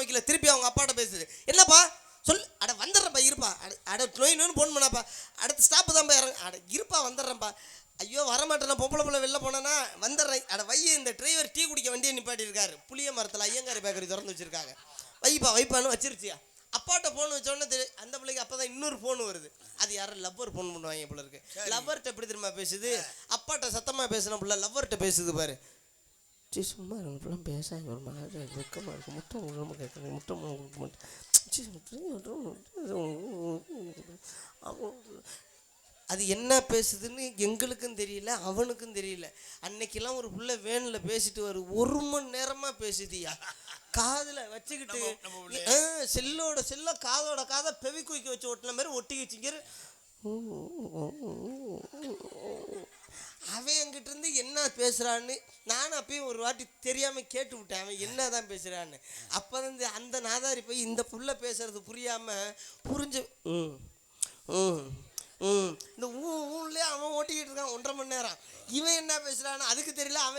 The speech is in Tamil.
வைக்கல. திருப்பி அவங்க அப்பாட்ட பேசுது. என்னப்பா சொல். அட வந்துடுறேன்ப்பா இருப்பா. அட நோயின்னு ஃபோன் பண்ணாப்பா. அடுத்த ஸ்டாப்பு தான்ப்பா இறங்க. அட இருப்பா வந்துடுறேன்ப்பா. ஐயோ வரமாட்டேன், பொம்பளை பிள்ளை வெளில போனேன்னா வந்துடுறேன். அட வைய, இந்த டிரைவர் டீ குடிக்க வண்டியை நிப்பாட்டி இருக்காரு. புளிய மரத்தில் ஐயங்காரி பேக்கரி திறந்து வச்சிருக்காங்க. வைப்பான்னு வச்சிருச்சியா. அப்பாட்ட ஃபோன் வச்சோடனே அந்த பிள்ளைக்கு அப்போ தான் இன்னொரு ஃபோன் வருது. அது யாரும் லவ்வர் ஃபோன் பண்ணுவாங்க போல இருக்கு. லவ்வர்கிட்ட எப்படி தெரியுமா பேசுது? அப்பாட்ட சத்தமாக பேசின பிள்ளை லவ்வர்கிட்ட பேசுது பாரு. சும்மா இருக்கலாம் பேசாங்க ஒரு மாதிரி வெக்கமாக இருக்கு. முட்டை உடம்பு கேட்குறேன், முட்டை கொடுக்க மாட்டேன். அது என்ன பேசுதுன்னு எங்களுக்கும் தெரியல, அவனுக்கும் தெரியல. அன்னைக்கெல்லாம் ஒரு புள்ள வேனில் பேசிட்டு வரும், 1 மணி நேரமாக பேசுதியா. காதில் வச்சுக்கிட்டு செல்ல காதோட காதை பெவிக்குய்க்கு வச்சு ஒட்டின மாதிரி ஒட்டி வச்சுங்கிற. அவன் என்கிட்ட இருந்து என்ன பேசுறான்னு நானும் அப்பயும் ஒரு வாட்டி தெரியாம கேட்டு விட்டேன், அவன் என்னதான் பேசுறான்னு. அப்பதான் அந்த நாதாரி போய் இந்த புள்ள பேசுறது புரியாம புரிஞ்சு இந்த ஊர்லயே அவன் ஓட்டிக்கிட்டு இருக்கான் 1.5 மணி நேரம். இவன் என்ன பேசுறான்னு அதுக்கு தெரியல. அவன்